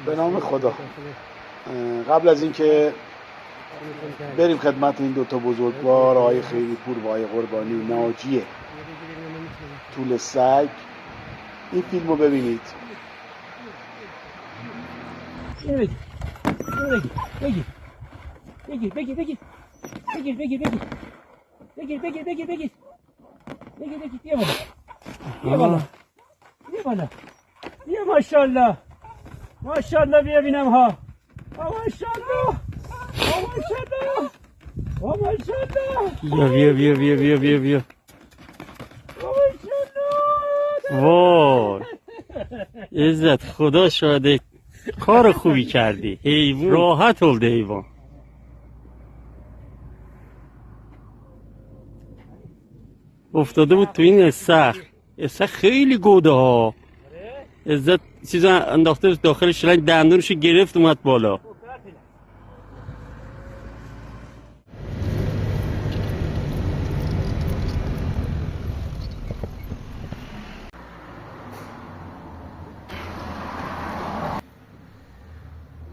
به نام خدا. قبل از اینکه بریم خدمت این دوتا بزرگوار، آقای خیری پور و آقای قربانی ناجی طول سگ، این فیلم رو ببینید. بیا ماشاءالله ماشاءالله، بیا ببینم ها. ماشاءالله ماشاءالله ماشاءالله. بیا وای عزت خدا شاده، کار خوبی کردی. حیوان راحت ولده حیوان. افتاده بود تو این استخر خیلی گوده ها. عزت چیزا انداخته داخل شلنگ، دندونشو گرفت اومد بالا.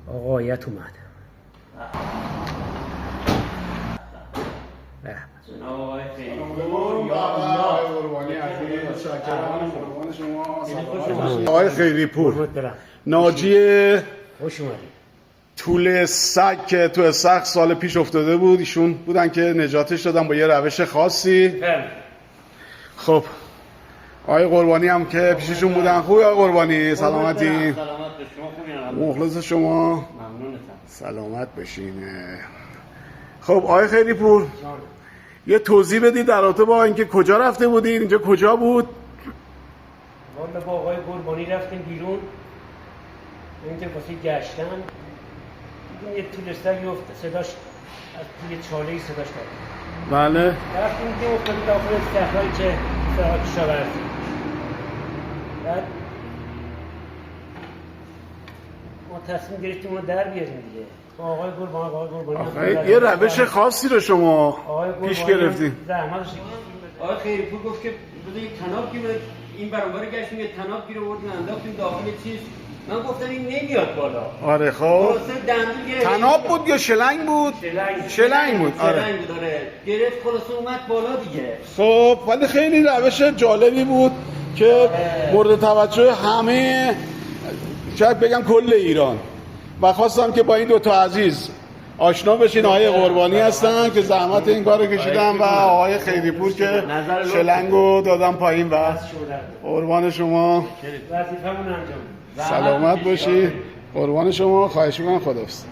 آقایت اومد. آقای خیری پور ناجی طول سگ که تو استخر سال پیش افتاده بود، ایشون بودن که نجاتش دادن با یه روش خاصی. خب آقای قربانی هم که پیششون بودن. خوبی آقای قربانی؟ سلامتی؟ سلامت به شما. خوبی؟ مخلص شما. ممنونتم. سلامت بشین. خب آقای خیری پور، یه توضیح بدید در رابطه با اینکه کجا رفته بودید، اینجا کجا بود؟ والا با آقای قربانی رفتیم بیرون، اینجا واسه گشتن دیدیم یه طول سگی افت، صداش از توی چاله‌ای صداش داد. بله. رفتیم که افتادیم داخل صحرایی که صحرا کشاورزی. بعد ما تصمیم گرفتیم اونو در بیاریم دیگه. آقای قربانی یه روش خاصی رو شما پیش گرفتیم. زحمتش آقای خیری پور گفت که بذار یک تناب گیر، این برانبار گشتیم یه تناب گیر آوردیم انداختیم داخل چیز. من گفتم این نمیاد بالا. آره خب تناب بود یا شلنگ بود؟ شلنگ بود. آره گرفت خلاص اومد بالا دیگه. خب ولی خیلی روش جالبی بود که مورد توجه همه، شاید بگم کل ایران، و خواستم که با این دوتا عزیز آشنا بشین. آقای قربانی هستن که زحمت این کار کشیدن و آقای خیری پور که شلنگو دادن پایین. و قربان شما، وظیفه‌مون انجام. سلامت باشی. قربان شما، خواهش می‌کنم. خداحافظ.